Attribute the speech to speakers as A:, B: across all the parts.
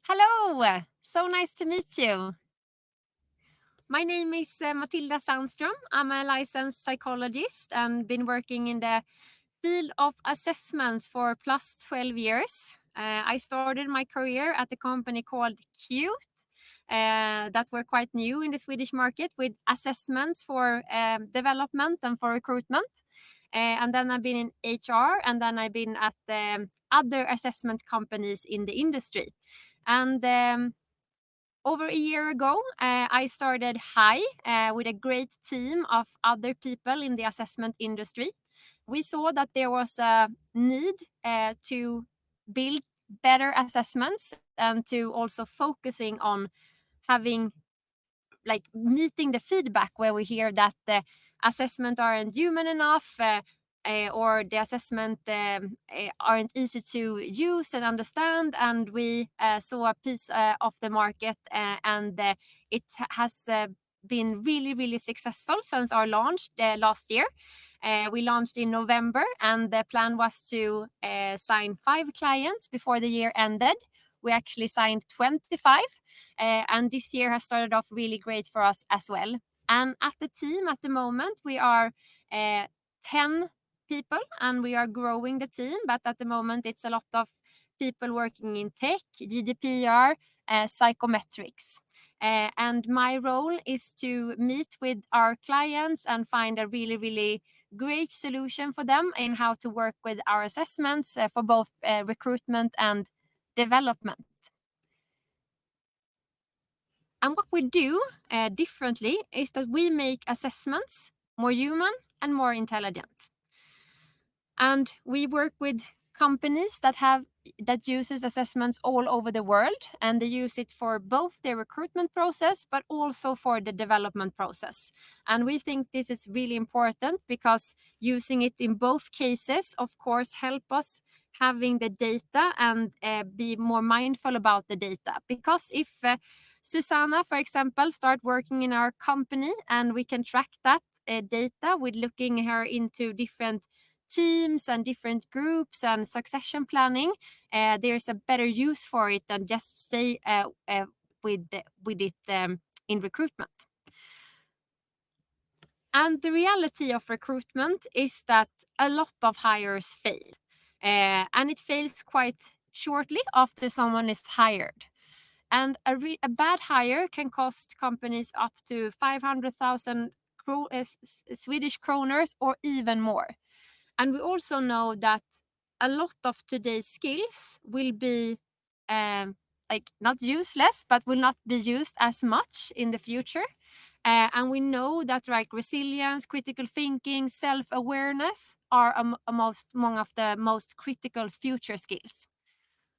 A: Hello, so nice to meet you. My name is Matilda Sandström. I'm a licensed psychologist and been working in the field of assessments for plus 12 years. I started my career at a company called Qt that were quite new in the Swedish market with assessments for development and for recruitment. And then I've been in HR, and then I've been at other assessment companies in the industry. And over a year ago, I started Hi with a great team of other people in the assessment industry. We saw that there was a need to build better assessments and to also focusing on having like meeting the feedback where we hear that the assessment aren't human enough or the assessment aren't easy to use and understand, and we saw a piece of the market and it has been really successful since our launch last year. We launched in November, and the plan was to sign 5 clients before the year ended. We actually signed 25, and this year has started off really great for us as well. And at the team at the moment, we are 10 people, and we are growing the team. But at the moment, it's a lot of people working in tech, GDPR, psychometrics. And my role is to meet with our clients and find a really great solution for them in how to work with our assessments for both recruitment and development. And what we do differently is that we make assessments more human and more intelligent. And we work with companies that uses assessments all over the world, and they use it for both their recruitment process but also for the development process. And we think this is really important because using it in both cases, of course, help us having the data and be more mindful about the data. Because if Susanna, for example, start working in our company and we can track that data with looking her into different teams and different groups and succession planning, there's a better use for it than just stay with it in recruitment. And the reality of recruitment is that a lot of hires fail, and it fails quite shortly after someone is hired. And a bad hire can cost companies up to 500,000 Swedish kroners or even more. And we also know that a lot of today's skills will be like not useless, but will not be used as much in the future. And we know that like resilience, critical thinking, self-awareness are among of the most critical future skills.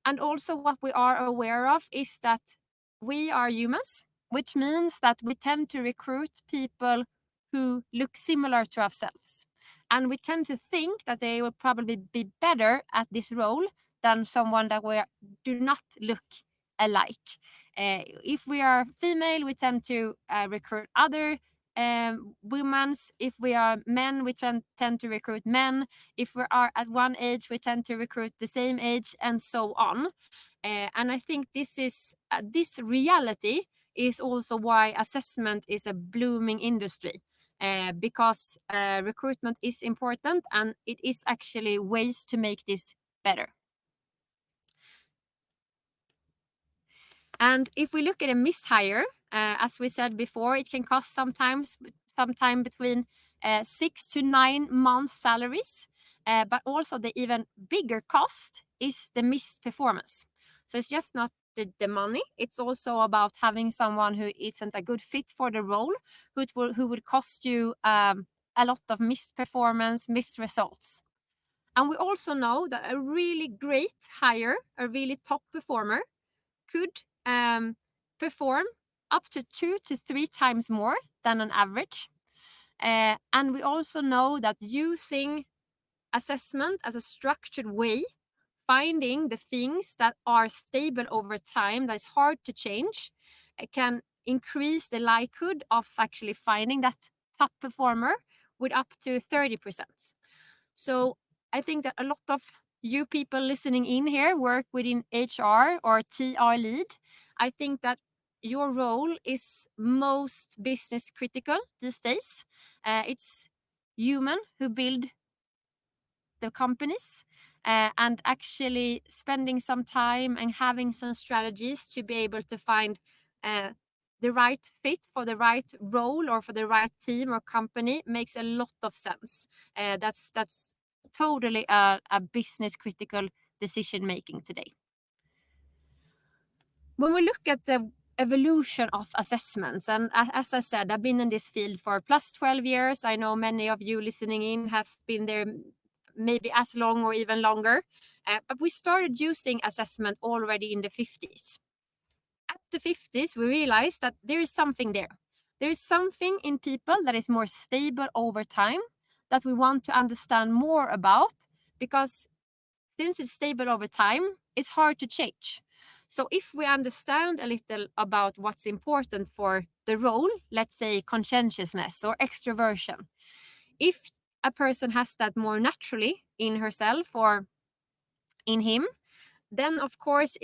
A: And also what we are aware of is that we are humans, which means that we tend to recruit people who look similar to ourselves. And we tend to think that they will probably be better at this role than someone that do not look alike. If we are female, we tend to recruit other women. If we are men, we tend to recruit men. If we are at one age, we tend to recruit the same age, and so on. And I think this reality is also why assessment is a blooming industry. Because recruitment is important, and it is actually ways to make this better. And if we look at a mishire, as we said before, it can cost sometime between 6 to 9 months' salaries. But also the even bigger cost is the missed performance. So it's just not the money. It's also about having someone who isn't a good fit for the role, who would cost you a lot of missed performance, missed results. And we also know that a really great hire, a really top performer, could perform up to 2 to 3 times more than an average. And we also know that using assessment as a structured way, finding the things that are stable over time, that's hard to change, can increase the likelihood of actually finding that top performer with up to 30%. So I think that a lot of you people listening in here work within HR or TR lead, I think that your role is most business critical these days. It's human who build the companies, and actually spending some time and having some strategies to be able to find the right fit for the right role or for the right team or company makes a lot of sense. That's totally a business critical decision making today. When we look at the evolution of assessments, and as I said, I've been in this field for plus 12 years. I know many of you listening in have been there maybe as long or even longer. But we started using assessment already in the 50s. At the 50s, we realized that there is something there. There is something in people that is more stable over time that we want to understand more about, because since it's stable over time, it's hard to change. So if we understand a little about what's important for the role, let's say conscientiousness or extroversion, if a person has that more naturally in herself or in him, then of course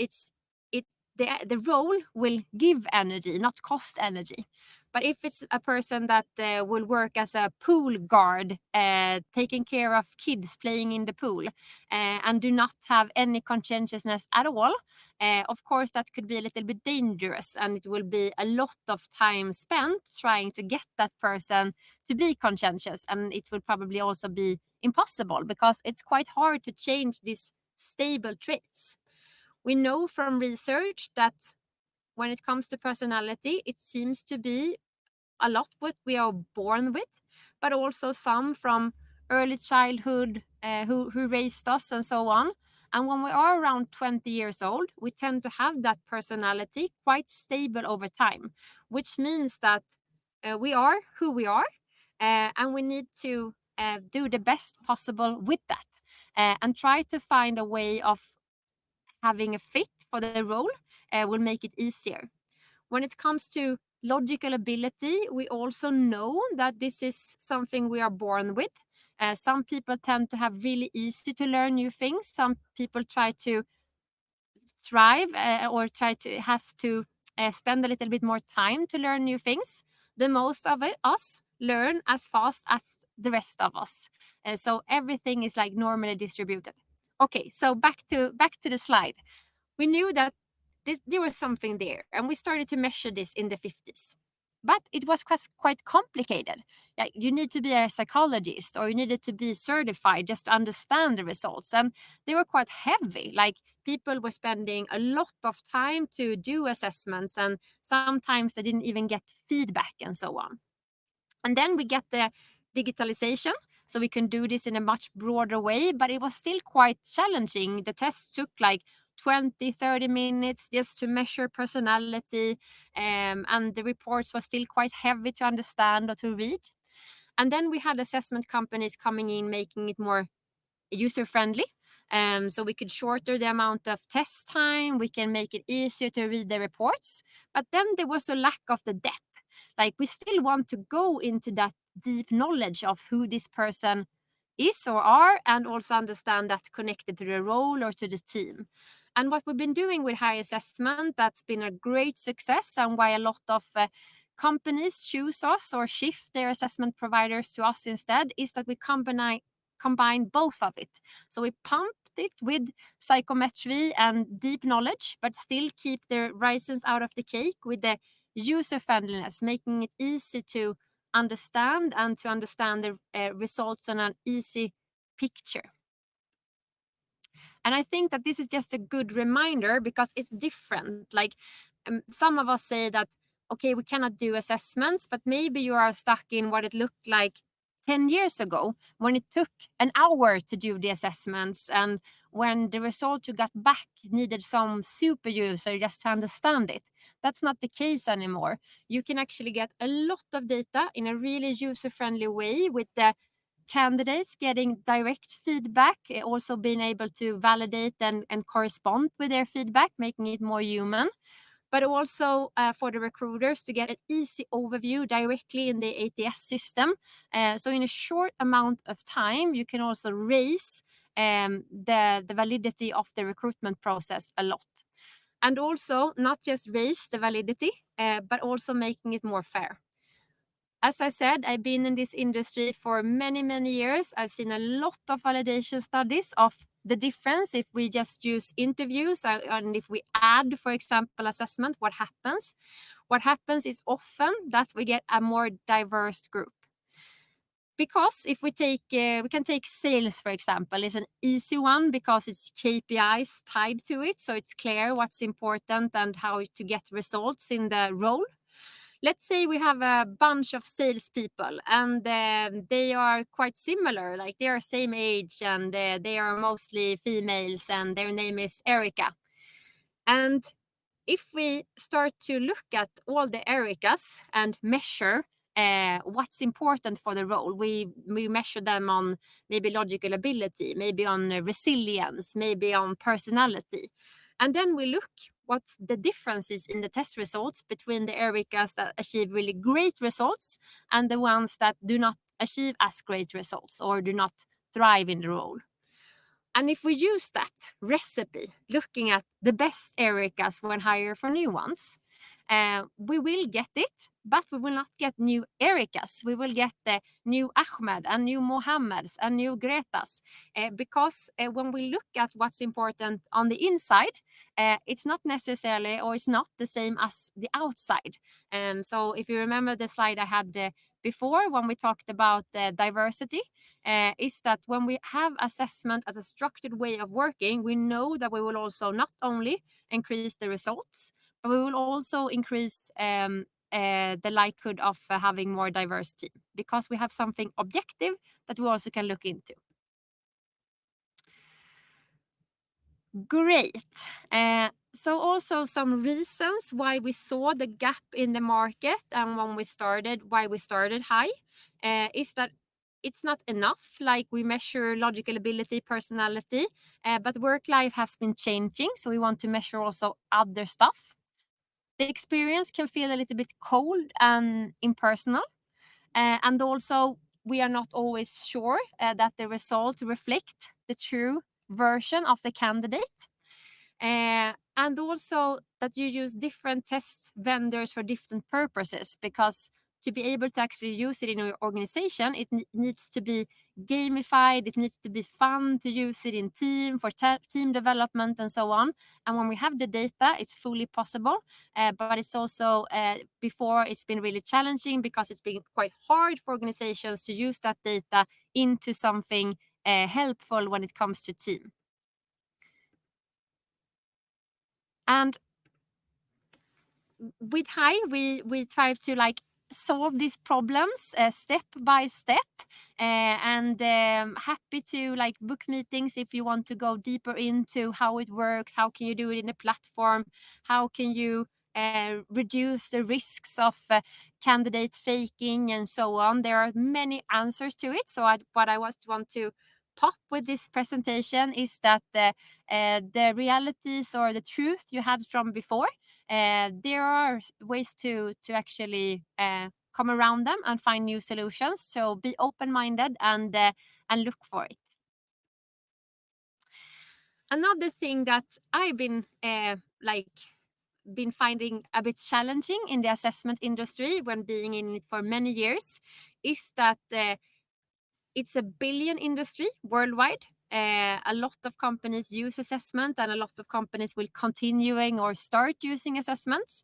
A: the role will give energy, not cost energy. But if it's a person that will work as a pool guard, taking care of kids playing in the pool, and do not have any conscientiousness at all, of course that could be a little bit dangerous, and it will be a lot of time spent trying to get that person to be conscientious, and it will probably also be impossible because it's quite hard to change these stable traits. We know from research that when it comes to personality, it seems to be a lot what we are born with, but also some from early childhood, who raised us and so on. And when we are around 20 years old, we tend to have that personality quite stable over time, which means that we are who we are, and we need to do the best possible with that, and try to find a way of having a fit for the role will make it easier. When it comes to logical ability, we also know that this is something we are born with. Some people tend to have really easy to learn new things. Some people try to strive, or try to have to spend a little bit more time to learn new things. The most of us learn as fast as the rest of us. So everything is like normally distributed. Okay, so back to the slide. We knew that there was something there, and we started to measure this in the 50s. But it was quite complicated. Like, you need to be a psychologist or you needed to be certified just to understand the results. And they were quite heavy. Like, people were spending a lot of time to do assessments, and sometimes they didn't even get feedback and so on. And then we get the digitalization, so we can do this in a much broader way, but it was still quite challenging. The test took like 20-30 minutes just to measure personality, and the reports were still quite heavy to understand or to read. And then we had assessment companies coming in, making it more user friendly. So we could shorter the amount of test time, we can make it easier to read the reports. But then there was a lack of the depth. Like, we still want to go into that deep knowledge of who this person is or are, and also understand that connected to the role or to the team. And what we've been doing with HiAssessment, that's been a great success, and why a lot of companies choose us or shift their assessment providers to us instead, is that we combine both of it. So we pumped it with psychometry and deep knowledge, but still keep the raisins out of the cake with the user friendliness, making it easy to understand and to understand the results in an easy picture. And I think that this is just a good reminder because it's different. Like, some of us say that, okay, we cannot do assessments, but maybe you are stuck in what it looked like 10 years ago when it took an hour to do the assessments, and when the result you got back needed some super user just to understand it. That's not the case anymore. You can actually get a lot of data in a really user-friendly way, with the candidates getting direct feedback, also being able to validate and correspond with their feedback, making it more human. But also for the recruiters to get an easy overview directly in the ATS system. So in a short amount of time, you can also raise the validity of the recruitment process a lot. And also not just raise the validity, but also making it more fair. As I said, I've been in this industry for many, many years. I've seen a lot of validation studies of the difference if we just use interviews and if we add, for example, assessment, what happens? What happens is often that we get a more diverse group. Because if we can take sales, for example, is an easy one because it's KPIs tied to it. So it's clear what's important and how to get results in the role. Let's say we have a bunch of salespeople and they are quite similar, like they are same age and they are mostly females and their name is Erica. And if we start to look at all the Ericas and measure what's important for the role, we measure them on maybe logical ability, maybe on resilience, maybe on personality. And then we look what's the differences in the test results between the Ericas that achieve really great results and the ones that do not achieve as great results or do not thrive in the role. And if we use that recipe, looking at the best Ericas when hired for new ones, we will get it, but we will not get new Ericas. We will get the new Ahmed and new Mohammeds and new Gretas. Because when we look at what's important on the inside, it's not necessarily or it's not the same as the outside. So if you remember the slide I had before when we talked about diversity, is that when we have assessment as a structured way of working, we know that we will also not only increase the results, but we will also increase the likelihood of having more diverse team because we have something objective that we also can look into. Great. So also some reasons why we saw the gap in the market and why we started Hi, is that it's not enough, like we measure logical ability, personality, but work life has been changing, so we want to measure also other stuff. The experience can feel a little bit cold and impersonal, and also we are not always sure that the results reflect the true version of the candidate. And also that you use different test vendors for different purposes, because to be able to actually use it in your organization, it needs to be gamified, it needs to be fun to use it in team for team development and so on. And when we have the data, it's fully possible, but it's also before it's been really challenging because it's been quite hard for organizations to use that data into something helpful when it comes to team. And with Hi, we try to like solve these problems step by step, and happy to like book meetings if you want to go deeper into how it works, how can you do it in a platform, how can you reduce the risks of candidates faking and so on. There are many answers to it. So what I want to pop with this presentation is that the realities or the truth you had from before, there are ways to actually come around them and find new solutions. So be open-minded and look for it. Another thing that I've been finding a bit challenging in the assessment industry when being in it for many years is that it's a billion industry worldwide. A lot of companies use assessment and a lot of companies will continuing or start using assessments.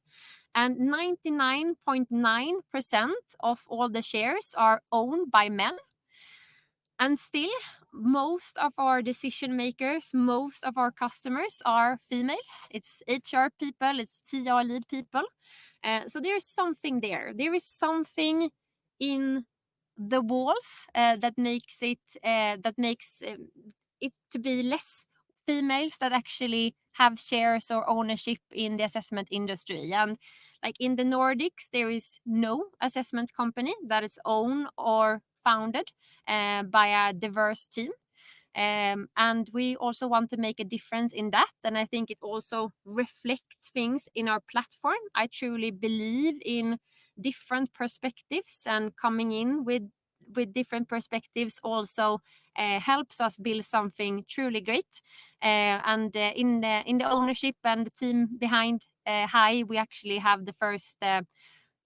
A: And 99.9% of all the shares are owned by men. And still, most of our decision makers, most of our customers are females. It's HR people, it's TR lead people. So there's something there. There is something in the walls that makes it to be less females that actually have shares or ownership in the assessment industry. And like in the Nordics, there is no assessment company that is owned or founded by a diverse team. And we also want to make a difference in that. And I think it also reflects things in our platform. I truly believe in different perspectives, and coming in with different perspectives also helps us build something truly great. And in the ownership and the team behind Hi, we actually have the first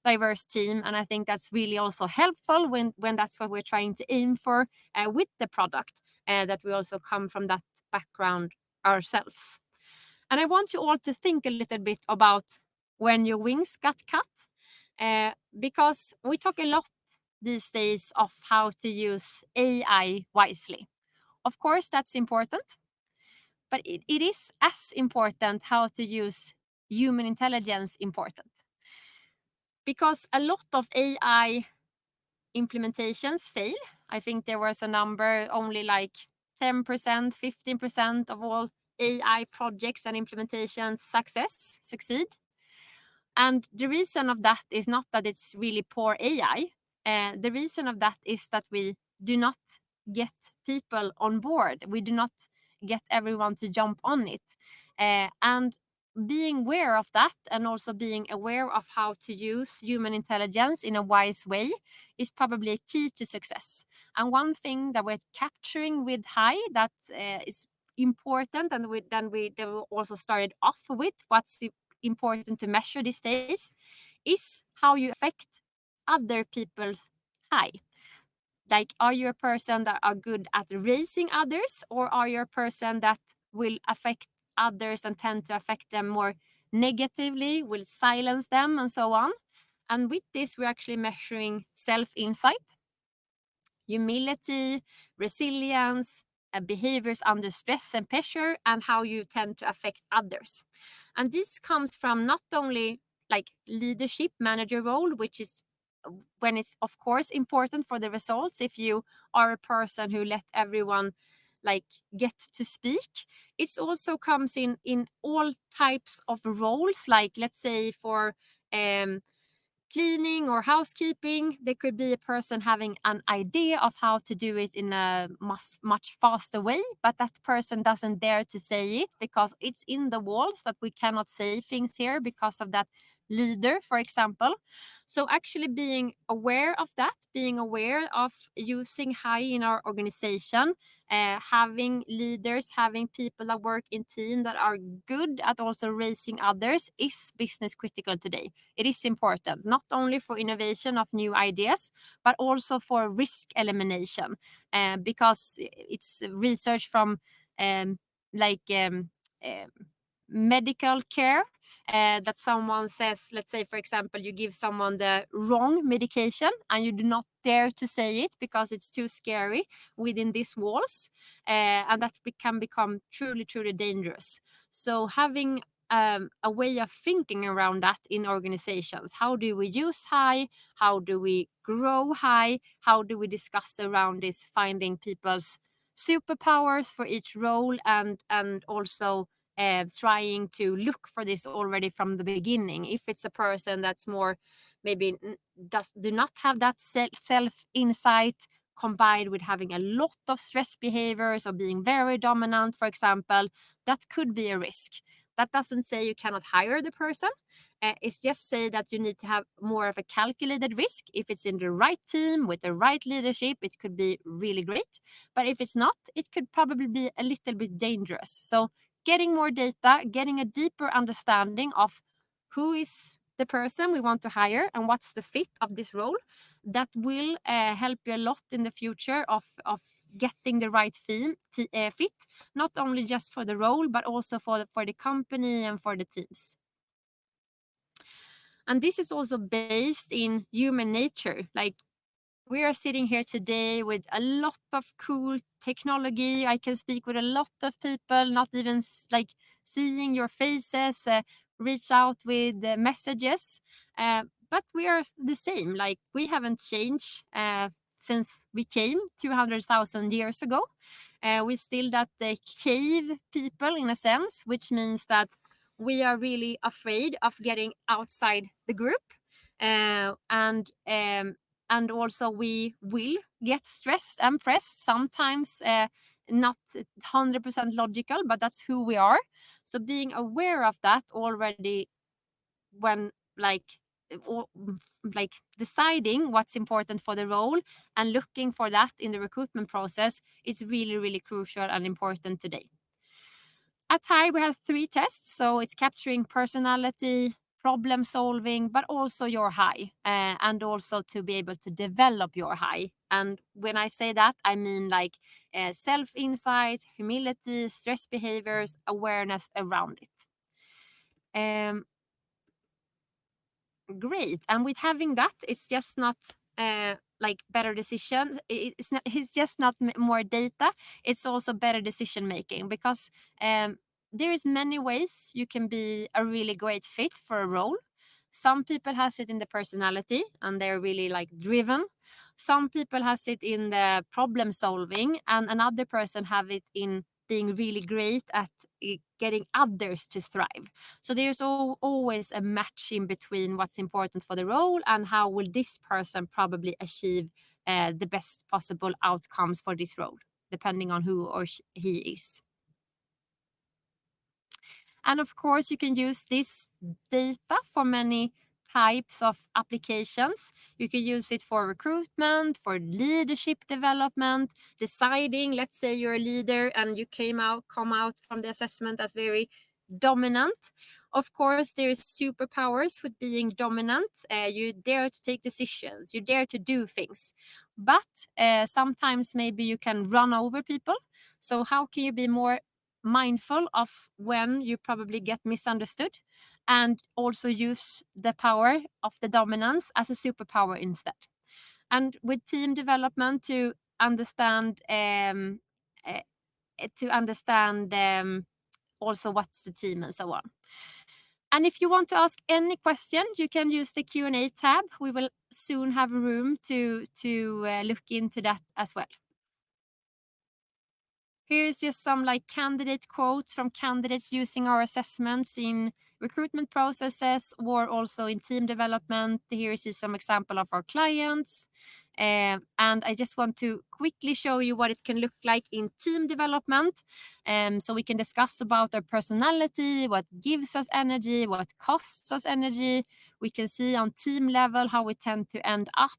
A: diverse team, and I think that's really also helpful when that's what we're trying to aim for with the product, that we also come from that background ourselves. And I want you all to think a little bit about when your wings got cut, because we talk a lot these days of how to use AI wisely. Of course, that's important, but it is as important how to use human intelligence important. Because a lot of AI implementations fail. I think there was a number, only like 10%, 15% of all AI projects and implementations succeed. And the reason of that is not that it's really poor AI. The reason of that is that we do not get people on board. We do not get everyone to jump on it. And being aware of that, and also being aware of how to use human intelligence in a wise way, is probably a key to success. And one thing that we're capturing with Hi that is important, and we also started off with what's important to measure these days, is how you affect other people's Hi. Like, are you a person that are good at raising others, or are you a person that will affect others and tend to affect them more negatively, will silence them, and so on? And with this, we're actually measuring self-insight, humility, resilience, behaviors under stress and pressure, and how you tend to affect others. And this comes from not only like leadership manager role, which is when it's of course important for the results. If you are a person who let everyone like get to speak, it's also comes in all types of roles. Like, let's say for cleaning or housekeeping, there could be a person having an idea of how to do it in a much faster way, but that person doesn't dare to say it because it's in the walls that we cannot say things here because of that leader, for example. So actually being aware of that, being aware of using Hi in our organization, having leaders, having people that work in team that are good at also raising others, is business critical today. It is important, not only for innovation of new ideas, but also for risk elimination, because it's research from um, like um, medical care, that someone says, let's say, for example, you give someone the wrong medication and you do not dare to say it because it's too scary within these walls, and that can become truly, truly dangerous. So having a way of thinking around that in organizations. How do we use Hi? How do we grow Hi? How do we discuss around this, finding people's superpowers for each role, and also trying to look for this already from the beginning. If it's a person that's more maybe do not have that self insight, combined with having a lot of stress behaviors or being very dominant, for example, that could be a risk. That doesn't say you cannot hire the person. It's just say that you need to have more of a calculated risk. If it's in the right team with the right leadership, it could be really great. But if it's not, it could probably be a little bit dangerous. So getting more data, getting a deeper understanding of who is the person we want to hire and what's the fit of this role, that will help you a lot in the future of getting the right fit, not only just for the role, but also for the company and for the teams. And this is also based in human nature. Like, we are sitting here today with a lot of cool technology. I can speak with a lot of people, not even like seeing your faces, reach out with messages. But we are the same. Like, we haven't changed since we came 200,000 years ago. We still that cave people in a sense, which means that we are really afraid of getting outside the group. And also we will get stressed and pressed sometimes, not 100% logical, but that's who we are. So being aware of that already when like or like deciding what's important for the role and looking for that in the recruitment process is really, really crucial and important today. At Hi, we have 3 tests. So it's capturing personality, problem solving, but also your Hi, and also to be able to develop your Hi. And when I say that, I mean like self insight, humility, stress behaviors, awareness around it. Great. And with having that, it's just not like better decision. It's just not more data. It's also better decision making, because there is many ways you can be a really great fit for a role. Some people has it in the personality and they're really like driven. Some people has it in the problem solving, and another person have it in being really great at getting others to thrive. So there's always a match in between what's important for the role and how will this person probably achieve the best possible outcomes for this role, depending on who or he is. And of course, you can use this data for many types of applications. You can use it for recruitment, for leadership development, deciding, let's say you're a leader and you come out from the assessment as very dominant. Of course, there's superpowers with being dominant. You dare to take decisions, you dare to do things. But sometimes maybe you can run over people. So how can you be more mindful of when you probably get misunderstood, and also use the power of the dominance as a superpower instead? And with team development, to understand uh, also what's the team and so on. And if you want to ask any question, you can use the Q&A tab. We will soon have room to look into that as well. Here's just some like candidate quotes from candidates using our assessments in recruitment processes or also in team development. Here is some example of our clients. And I just want to quickly show you what it can look like in team development. So we can discuss about our personality, what gives us energy, what costs us energy. We can see on team level how we tend to end up.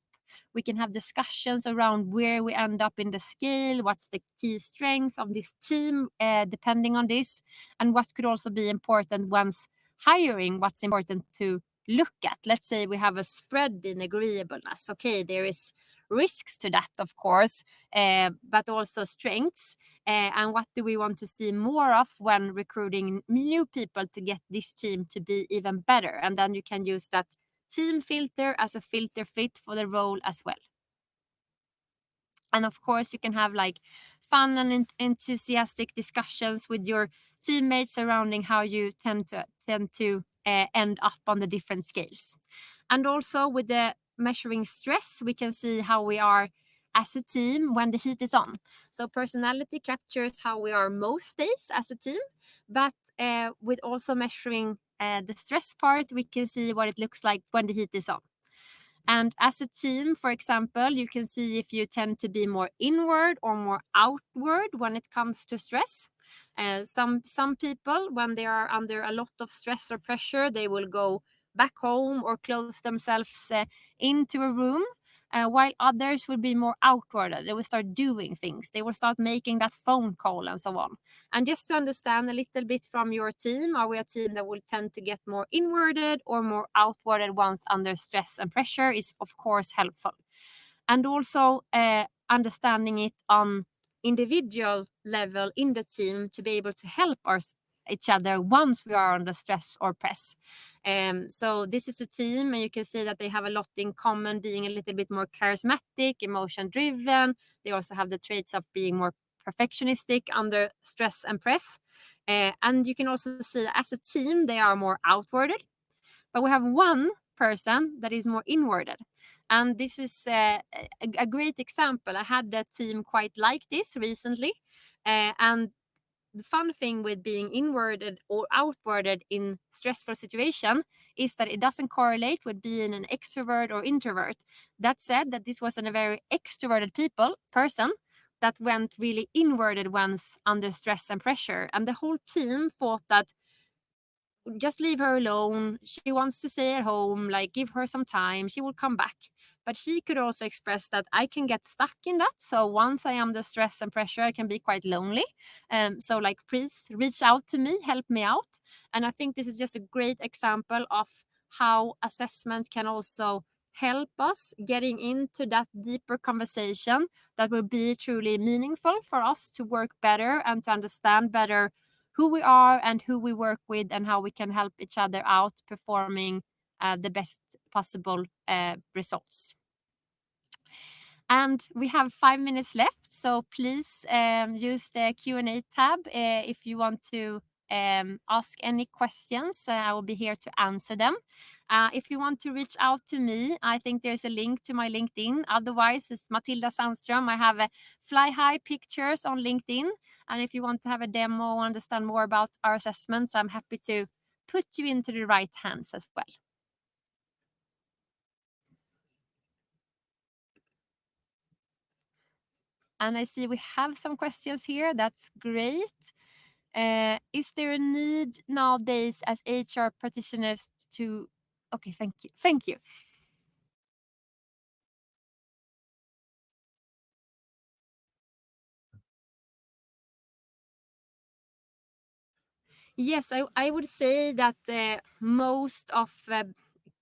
A: We can have discussions around where we end up in the scale, what's the key strengths of this team, depending on this, and what could also be important once hiring, what's important to look at. Let's say we have a spread in agreeableness. Okay, there is risks to that, of course, but also strengths. And what do we want to see more of when recruiting new people to get this team to be even better? And then you can use that team filter as a filter fit for the role as well. And of course, you can have like fun and enthusiastic discussions with your teammates surrounding how you tend to end up on the different scales. And also with the measuring stress, we can see how we are as a team when the heat is on. So personality captures how we are most days as a team, but with also measuring the stress part, we can see what it looks like when the heat is on. And as a team, for example, you can see if you tend to be more inward or more outward when it comes to stress. Some people, when they are under a lot of stress or pressure, they will go back home or close themselves into a room, while others will be more outward. They will start doing things. They will start making that phone call and so on. And just to understand a little bit from your team, are we a team that will tend to get more inwarded or more outwarded once under stress and pressure is, of course, helpful. And also understanding it on individual level in the team to be able to help each other once we are under stress or press. So this is a team, and you can see that they have a lot in common, being a little bit more charismatic, emotion driven. They also have the traits of being more perfectionistic under stress and press. And you can also see as a team, they are more outwarded, but we have one person that is more inwarded. And this is a great example. I had a team quite like this recently. And the fun thing with being inwarded or outwarded in stressful situation is that it doesn't correlate with being an extrovert or introvert. That said, that this was a very extroverted person that went really inwarded once under stress and pressure. And the whole team thought that just leave her alone. She wants to stay at home, like give her some time. She will come back. But she could also express that I can get stuck in that. So once I am under stress and pressure, I can be quite lonely. So like, please reach out to me, help me out. And I think this is just a great example of how assessment can also help us getting into that deeper conversation that will be truly meaningful for us to work better and to understand better who we are and who we work with and how we can help each other out performing the best possible results. And we have 5 minutes left, so please use the Q&A tab if you want to ask any questions. I will be here to answer them. If you want to reach out to me, I think there's a link to my LinkedIn. Otherwise, it's Matilda Sandström. I have Fly High pictures on LinkedIn. And if you want to have a demo or understand more about our assessments, I'm happy to put you into the right hands as well. And I see we have some questions here. That's great. Is there a need nowadays as HR practitioners to... Okay, thank you. Thank you. Yes, I would say that most of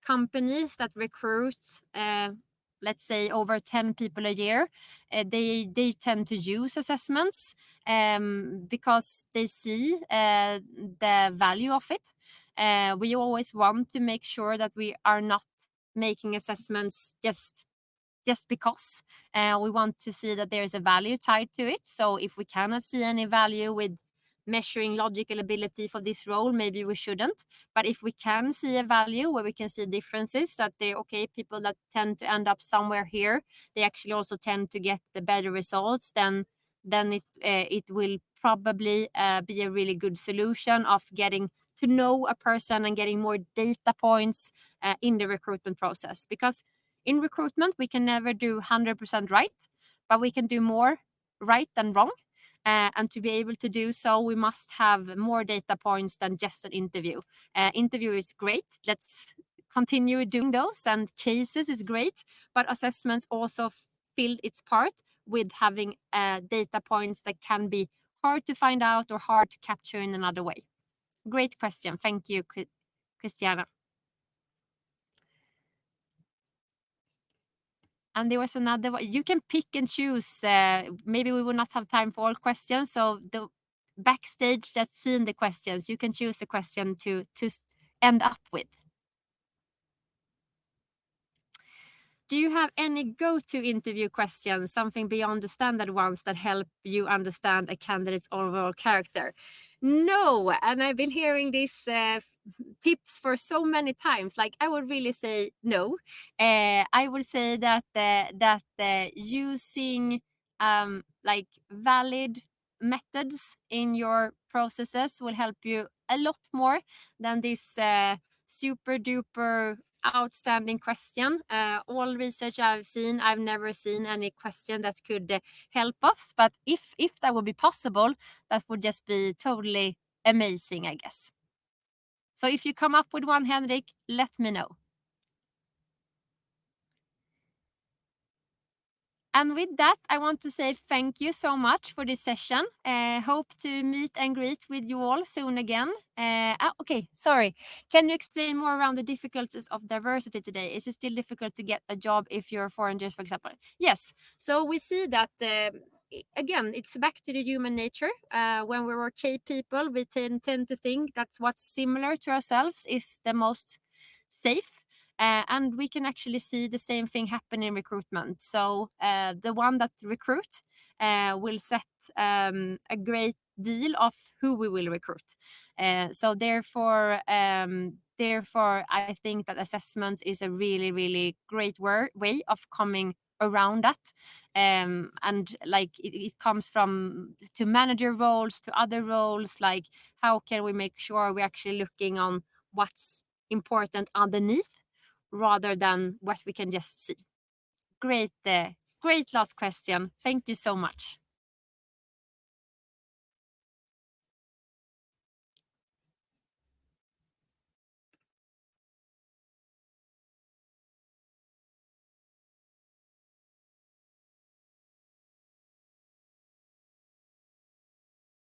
A: companies that recruit, let's say over 10 people a year, they tend to use assessments because they see the value of it. We always want to make sure that we are not making assessments just because. We want to see that there is a value tied to it. So if we cannot see any value with measuring logical ability for this role, maybe we shouldn't. But if we can see a value where we can see differences, that they okay, people that tend to end up somewhere here, they actually also tend to get the better results, then it will probably be a really good solution of getting to know a person and getting more data points in the recruitment process. Because in recruitment, we can never do 100% right, but we can do more right than wrong. And to be able to do so, we must have more data points than just an interview. Interview is great. Let's continue doing those. And cases is great, but assessments also filled its part with having data points that can be hard to find out or hard to capture in another way. Great question. Thank you, Christiana. And there was another one. You can pick and choose. Maybe we will not have time for all questions. So the backstage that's seen the questions, you can choose a question to end up with. Do you have any go-to interview questions, something beyond the standard ones that help you understand a candidate's overall character? No, and I've been hearing these tips for so many times. Like, I would really say no. I would say that using like valid methods in your processes will help you a lot more than this super duper outstanding question. All research I've seen, I've never seen any question that could help us. But if that would be possible, that would just be totally amazing, I guess. So if you come up with one, Henrik, let me know. And with that, I want to say thank you so much for this session. Hope to meet and greet with you all soon again. Okay, sorry. Can you explain more around the difficulties of diversity today? Is it still difficult to get a job if you're foreigners, for example? Yes. So we see that, again, it's back to the human nature. When we were K people, we tend to think that's what's similar to ourselves is the most safe. And we can actually see the same thing happen in recruitment. So the one that recruits will set a great deal of who we will recruit. So therefore, I think that assessments is a really, really great way of coming around that. And like it comes from to manager roles to other roles. Like, how can we make sure we're actually looking on what's important underneath rather than what we can just see? Great last question. Thank you so much.